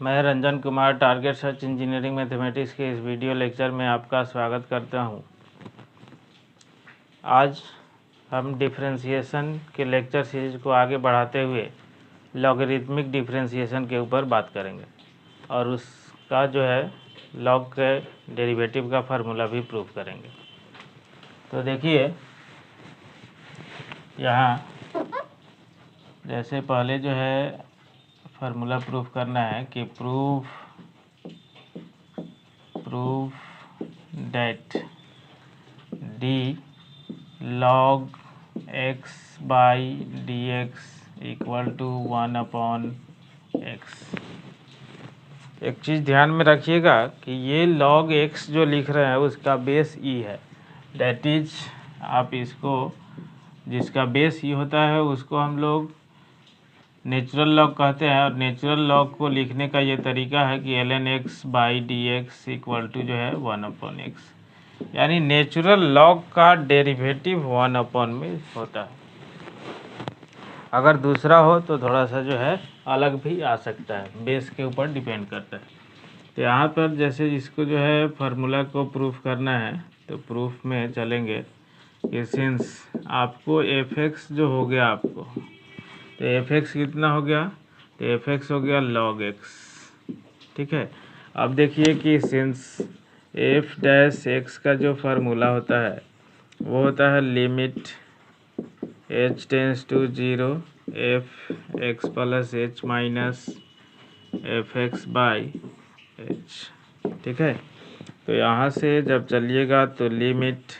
मैं Ranjan Kumar target search engineering mathematics के इस वीडियो लेक्चर में आपका स्वागत करता हूं। आज हम डिफरेंशिएशन के लेक्चर सीरीज को आगे बढ़ाते हुए लॉगरिथमिक डिफरेंशिएशन के ऊपर बात करेंगे और उसका जो है लॉग के डेरिवेटिव का फार्मूला भी प्रूव करेंगे। तो देखिए यहाँ जैसे पहले जो है फार्मूला प्रूफ करना है कि proof that d log x by d x equal to 1/x। एक चीज़ ध्यान में रखिएगा कि ये लॉग एक्स जो लिख रहे हैं उसका बेस ई है। दैट इज आप इसको जिसका बेस ई होता है उसको हम लोग नेचुरल लॉग कहते हैं और नेचुरल लॉग को लिखने का ये तरीका है कि ln x by d x equal to जो है 1/x, यानी नेचुरल लॉग का डेरिवेटिव 1/में होता है। अगर दूसरा हो तो थोड़ा सा जो है अलग भी आ सकता है, बेस के ऊपर डिपेंड करता है। तो यहाँ पर जैसे इसको जो है फार्मूला को प्रूफ करना है तो प्रूफ में चलेंगे कि सिंस आपको fx जो हो गया आपको तो fx कितना हो गया, तो fx हो गया log x। ठीक है, अब देखिए कि सिंस f डैश x का जो फार्मूला होता है वो होता है limit h tends to 0 f x plus h minus f x by h. ठीक है, तो यहाँ से जब चलिएगा तो limit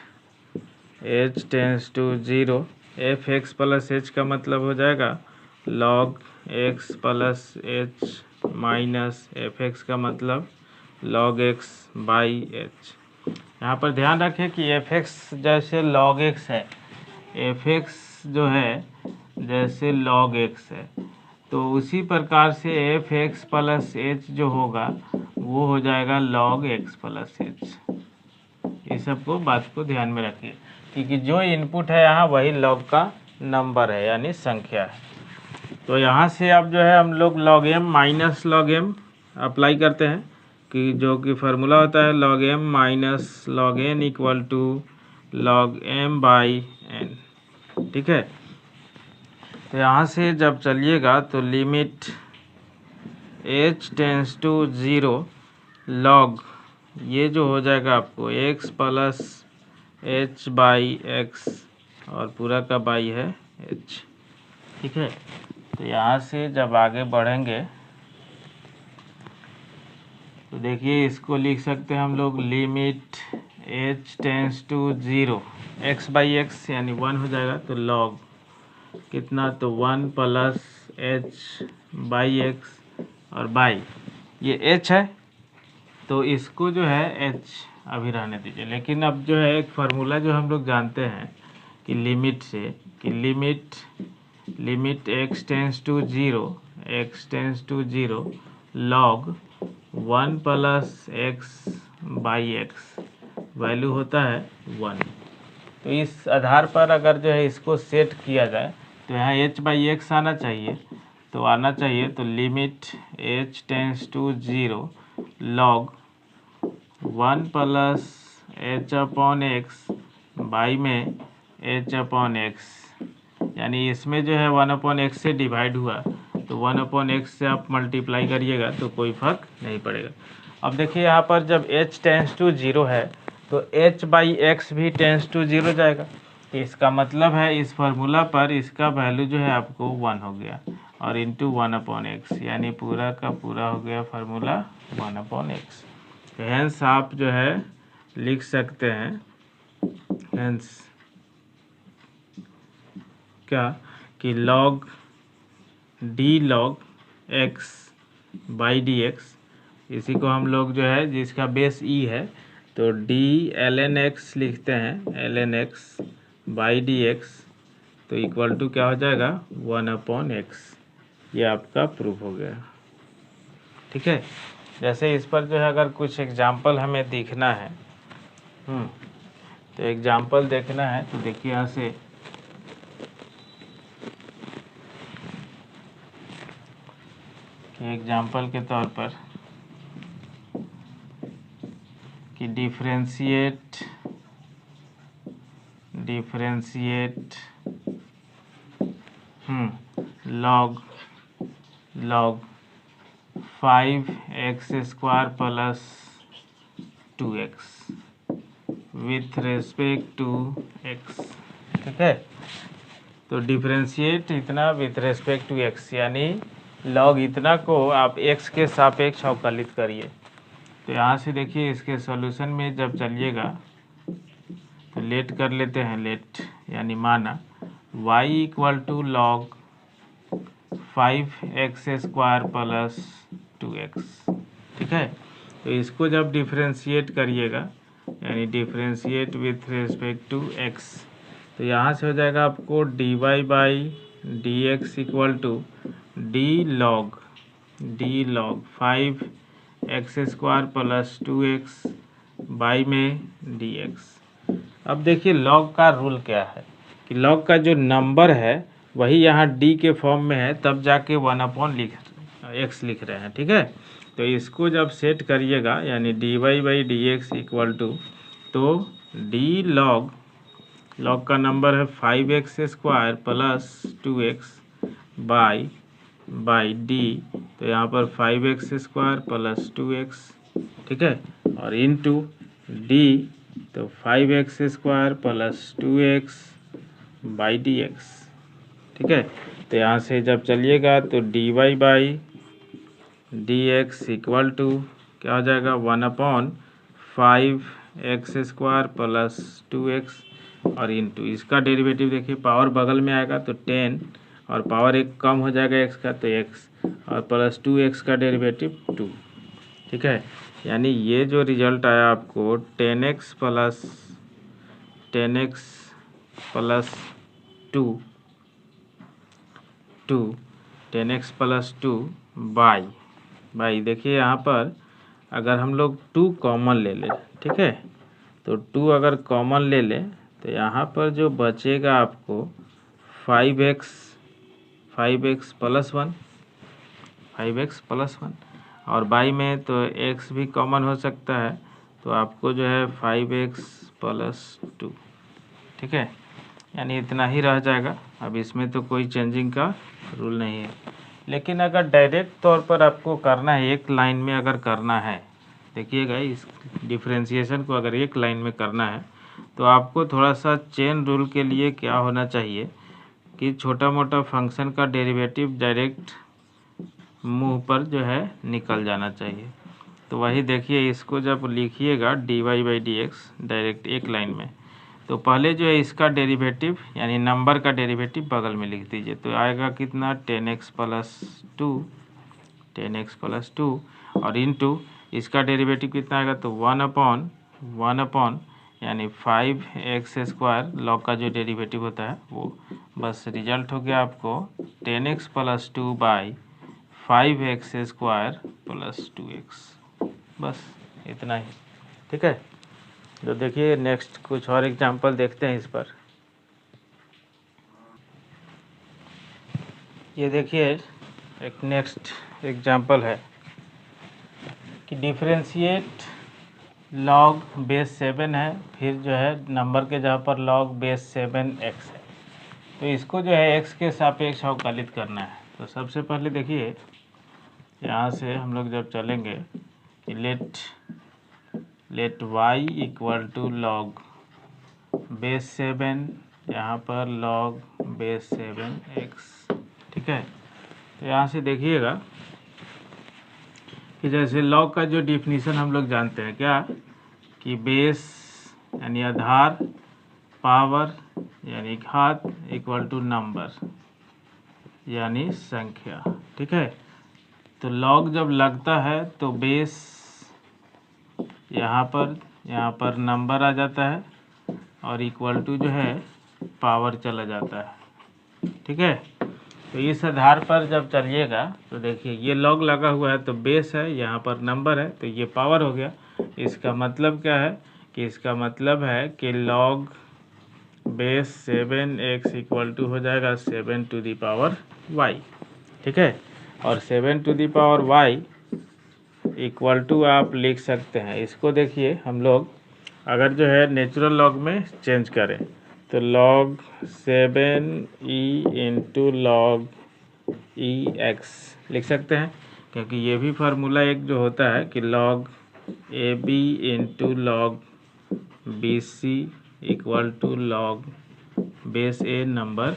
h tends to 0 f x plus h का मतलब हो जाएगा log x plus h minus f x का मतलब log x बाई एच। यहाँ पर ध्यान रखें कि एफ एक्स जैसे log x है, एफ एक्स जो है जैसे log x है, तो उसी प्रकार से एफ एक्स प्लस एच जो होगा वो हो जाएगा log x प्लस एच। ये सबको बात को ध्यान में रखिए क्योंकि जो इनपुट है यहाँ वही log का नंबर है यानी संख्या है। तो यहाँ से अब जो है हम लोग log m minus log m apply करते हैं कि जो कि फार्मूला होता है log m minus log n equal to log m by n। ठीक है, तो यहाँ से जब चलिएगा तो limit h tends to 0 log ये जो हो जाएगा आपको x plus h by x और पूरा का बाई है h। ठीक है, तो यहाँ से जब आगे बढ़ेंगे तो देखिए इसको लिख सकते हैं हम लोग limit h tends to 0 x by x यानी 1 हो जाएगा, तो log कितना, तो 1 प्लस h बाई एक्स और बाई ये h है तो इसको जो है h अभी रहने दीजिए। लेकिन अब जो है एक फार्मूला जो हम लोग जानते हैं कि लिमिट से कि limit x tends to 0 log 1 plus x by x value होता है 1। तो इस आधार पर अगर जो है इसको सेट किया जाए तो यहाँ h बाई एक्स आना चाहिए, तो limit h tends to 0 log 1 plus h upon x by में h अपॉन एक्स, यानी इसमें जो है 1/x से डिवाइड हुआ तो 1/x से आप मल्टीप्लाई करिएगा तो कोई फर्क नहीं पड़ेगा। अब देखिए यहाँ पर जब h टेंस टू 0 है तो h बाई एक्स भी टेंस टू 0 जाएगा, तो इसका मतलब है इस फार्मूला पर इसका वैल्यू जो है आपको 1 हो गया और इंटू 1/x यानी पूरा का पूरा हो गया फार्मूला 1/x। तो हेंस आप जो है लिख सकते हैं हेंस क्या कि log d log x by d x, इसी को हम लोग जो है जिसका बेस e है तो d ln x लिखते हैं ln x by d x, तो इक्वल टू क्या हो जाएगा 1/x। ये आपका प्रूफ हो गया। ठीक है, जैसे इस पर जो है अगर कुछ एग्जाम्पल हमें देखना है तो एग्जाम्पल देखना है तो देखिए यहाँ से एग्जाम्पल के तौर पर कि differentiate log 5x² plus 2x with respect to x। ठीक है, तो डिफरेंशिएट इतना विथ रेस्पेक्ट टू x, यानी लॉग इतना को आप x के सापेक्ष अवकलित करिए। तो यहाँ से देखिए इसके सॉल्यूशन में जब चलिएगा तो लेट कर लेते हैं, लेट यानी माना y equal to log 5x² plus 2x। ठीक है, तो इसको जब डिफरेंशिएट करिएगा यानी differentiate with respect to x, तो यहाँ से हो जाएगा आपको dy by d x equal to d log 5x² plus 2x by में dx। अब देखिए लॉग का रूल क्या है कि लॉग का जो नंबर है वही यहाँ d के फॉर्म में है, तब जाके 1/x लिख रहे हैं। ठीक है, तो इसको जब सेट करिएगा यानी dy by d x equal to, तो d लॉग का नंबर है 5x² plus 2x by D, तो यहाँ पर 5x² प्लस 2x। ठीक है, और इनटू डी, तो 5x² plus 2x by d x. ठीक है, तो यहाँ से जब चलिएगा तो dy by d x equal to क्या हो जाएगा 1/5x² प्लस 2x, और इनटू इसका डेरिवेटिव देखिए पावर बगल में आएगा तो 10 और पावर एक कम हो जाएगा x का तो x और प्लस 2x का डेरिवेटिव 2। ठीक है, यानी ये जो रिजल्ट आया आपको 10x प्लस 2 बाई देखिए यहाँ पर अगर हम लोग 2 कॉमन ले लें, ठीक है, तो 2 अगर कॉमन ले लें तो यहाँ पर जो बचेगा आपको 5x प्लस 1 और बाई में तो x भी कॉमन हो सकता है, तो आपको जो है 5x प्लस 2। ठीक है, यानी इतना ही रह जाएगा। अब इसमें तो कोई चेंजिंग का रूल नहीं है, लेकिन अगर डायरेक्ट तौर पर आपको करना है, एक लाइन में अगर करना है, देखिएगा इस डिफरेंशिएशन को अगर एक लाइन में करना है तो आपको थोड़ा सा चेन रूल के लिए क्या होना चाहिए कि छोटा मोटा फंक्शन का डेरिवेटिव डायरेक्ट मुंह पर जो है निकल जाना चाहिए। तो वही देखिए इसको जब लिखिएगा dy by d x direct एक लाइन में, तो पहले जो है इसका डेरिवेटिव यानी नंबर का डेरिवेटिव बगल में लिख दीजिए, तो आएगा कितना 10x प्लस 2 और इनटू इसका डेरिवेटिव कितना आएगा तो 1/1 यानी 5x² लॉग का जो डेरिवेटिव होता है वो, बस रिजल्ट हो गया आपको 10x plus 2 by 5x² plus 2x, बस इतना ही। ठीक है, तो देखिए नेक्स्ट कुछ और एग्जांपल देखते हैं इस पर। ये देखिए एक नेक्स्ट एग्जांपल है कि डिफरेंशिएट लॉग बेस 7 है, फिर जो है नंबर के जगह पर लॉग बेस 7x है, तो इसको जो है x के सापेक्ष अवकलित करना है। तो सबसे पहले देखिए यहाँ से हम लोग जब चलेंगे कि let y equal to log base 7, यहाँ पर लॉग बेस 7x। ठीक है, तो यहाँ से देखिएगा कि जैसे लॉग का जो डिफिनीशन हम लोग जानते हैं क्या कि बेस यानी आधार, पावर यानी घात इक्वल टू नंबर यानी संख्या। ठीक है, तो लॉग जब लगता है तो बेस यहाँ पर नंबर आ जाता है और इक्वल टू जो है पावर चला जाता है। ठीक है, तो इस आधार पर जब चलिएगा तो देखिए ये लॉग लगा हुआ है तो बेस है, यहाँ पर नंबर है तो ये पावर हो गया। इसका मतलब क्या है कि इसका मतलब है कि log base 7x equal to हो जाएगा 7 टू दी पावर y। ठीक है, और 7 to the power y equal to आप लिख सकते हैं। इसको देखिए हम लोग अगर जो है नेचुरल लॉग में चेंज करें तो log 7e इंटू लॉग ई एक्स लिख सकते हैं, क्योंकि ये भी फार्मूला एक जो होता है कि log a b into log b c equal to log base a number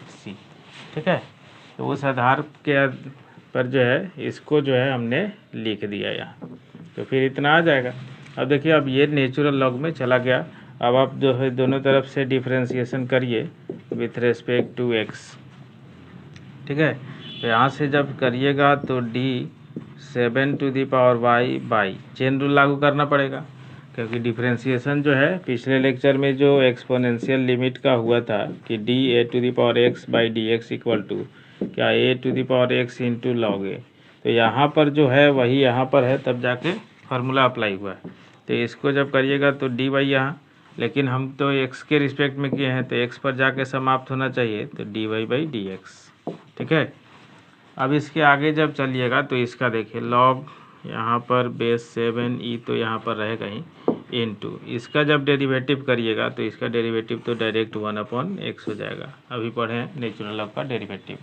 c. ठीक है, तो उस आधार के पर जो है इसको जो है हमने लिख दिया यहाँ, तो फिर इतना आ जाएगा। अब देखिए अब ये नेचुरल लॉग में चला गया। अब आप जो है दोनों तरफ से डिफरेंशिएशन करिए विथ रेस्पेक्ट टू एक्स। ठीक है, तो यहाँ से जब करिएगा तो d 7 to the power y by chain rule लागू करना पड़ेगा, क्योंकि डिफरेंशिएशन जो है पिछले लेक्चर में जो एक्सपोनेंशियल लिमिट का हुआ था कि d a to the power x by d x equal to क्या a to the power x into log a, तो यहाँ पर जो है वही यहाँ पर है, तब जाके फार्मूला अप्लाई हुआ है। तो इसको जब करिएगा तो डी वाई यहाँ, लेकिन हम तो एक्स के रिस्पेक्ट में किए हैं तो एक्स पर जाके समाप्त होना चाहिए, तो d y by d x. ठीक है, अब इसके आगे जब चलिएगा तो इसका देखिए लॉग यहाँ पर बेस 7e तो यहाँ पर रहेगा ही इनटू इसका जब डेरिवेटिव करिएगा तो इसका डेरिवेटिव तो डायरेक्ट 1/x हो जाएगा। अभी पढ़े नेचुरल लॉग का डेरिवेटिव।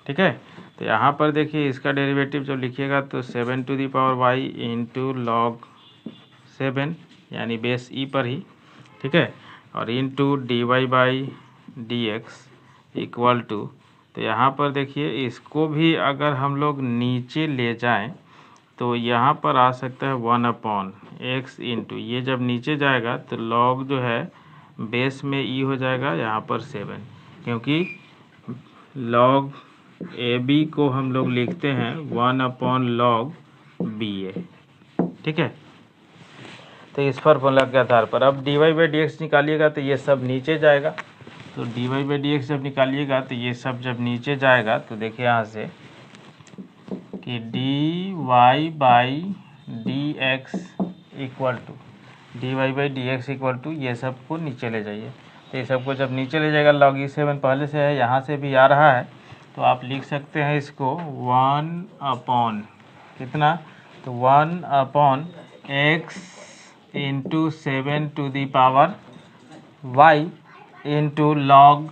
ठीक है, तो यहाँ पर देखिए इसका डेरिवेटिव जब लिखिएगा तो 7 to the power y into log 7 यानी बेस ई पर ही। ठीक है, और into d y by d x equal to, तो यहाँ पर देखिए इसको भी अगर हम लोग नीचे ले जाएं तो यहाँ पर आ सकता है 1/x इंटू ये जब नीचे जाएगा तो लॉग जो है बेस में ई हो जाएगा यहाँ पर 7, क्योंकि लॉग ए बी को हम लोग लिखते हैं 1/log बी ए। ठीक है, तो इस फार्मूला के आधार पर अब d y by d x निकालिएगा तो ये सब नीचे जाएगा, तो d y by d x जब निकालिएगा तो ये सब जब नीचे जाएगा तो देखिए यहाँ से कि d y by d x equal to d y by d x equal to ये सब को नीचे ले जाइए, तो ये सबको जब नीचे ले जाएगा log E7 पहले से है यहाँ से भी आ रहा है, तो आप लिख सकते हैं इसको 1 कितना, तो 1/x into 7 to the power y into log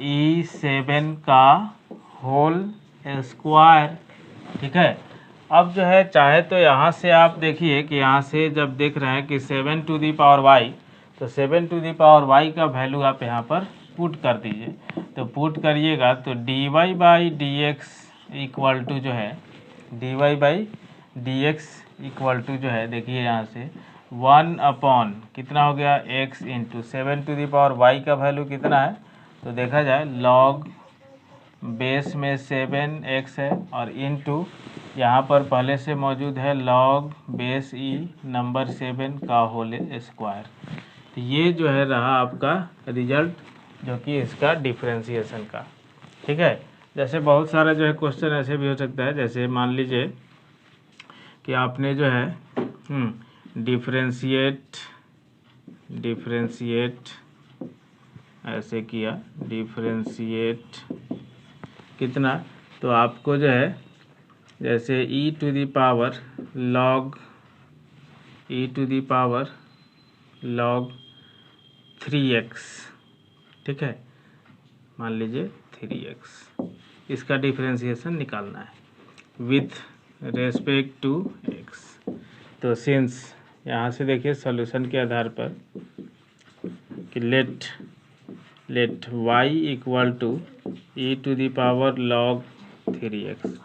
E7 का होल स्क्वायर। ठीक है, अब जो है चाहे तो यहाँ से आप देखिए कि यहाँ से जब देख रहे हैं कि 7 टू दी पावर वाई, तो 7 टू दी पावर वाई का वैल्यू आप यहाँ पर पुट कर दीजिए, तो पुट करिएगा तो d y by d x equal to जो है d y by d x equal to जो है देखिए यहाँ से 1 कितना हो गया x into 7 to the power y का वैल्यू कितना है, तो देखा जाए लॉग बेस में 7x है और इनटू यहाँ पर पहले से मौजूद है लॉग बेस ई नंबर 7 का होल स्क्वायर। तो ये जो है रहा आपका रिजल्ट जो कि इसका डिफरेंशिएशन का। ठीक है, जैसे बहुत सारा जो है क्वेश्चन ऐसे भी हो सकता है, जैसे मान लीजिए कि आपने जो है डिफरेंशिएट ऐसे किया, डिफरेंशिएट कितना, तो आपको जो है जैसे e to the power log 3x। ठीक है, मान लीजिए 3x इसका डिफरेंशिएशन निकालना है विथ रेस्पेक्ट टू x। तो सिंस यहाँ से देखिए सॉल्यूशन के आधार पर कि let y equal to e to the power log 3x।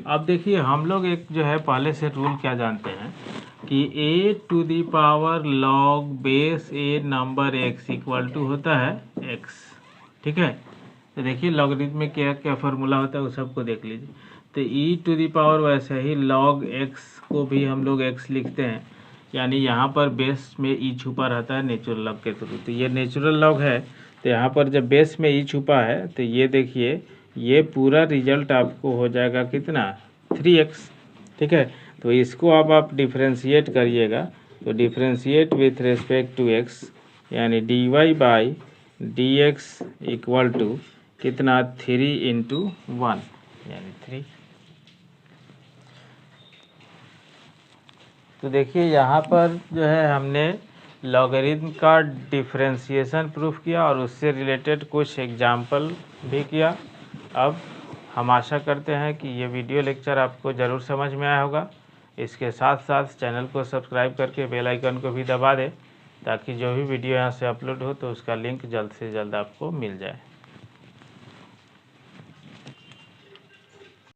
अब देखिए हम लोग एक जो है पहले से रूल क्या जानते हैं कि a to the power log base a number x equal to होता है x। ठीक है, तो देखिए लॉगरिथम में क्या क्या फार्मूला होता है वो सबको देख लीजिए। तो e टू दी पावर वैसे ही log x को भी हम लोग x लिखते हैं, यानी यहाँ पर बेस में e छुपा रहता है नेचुरल लॉग के थ्रू। तो ये नेचुरल लॉग है, तो यहाँ पर जब बेस में e छुपा है तो ये देखिए ये पूरा रिजल्ट आपको हो जाएगा कितना 3x। ठीक है, तो इसको अब आप डिफरेंशिएट करिएगा, तो differentiate with respect to x यानी d y by d x equal to कितना 3 इंटू 1। यानी 3। तो देखिए यहाँ पर जो है हमने लॉगरिथम का डिफरेंशिएशन प्रूफ किया और उससे रिलेटेड कुछ एग्जाम्पल भी किया। अब हम आशा करते हैं कि ये वीडियो लेक्चर आपको ज़रूर समझ में आया होगा। इसके साथ साथ चैनल को सब्सक्राइब करके बेल आइकन को भी दबा दें ताकि जो भी वीडियो यहाँ से अपलोड हो तो उसका लिंक जल्द से जल्द आपको मिल जाए।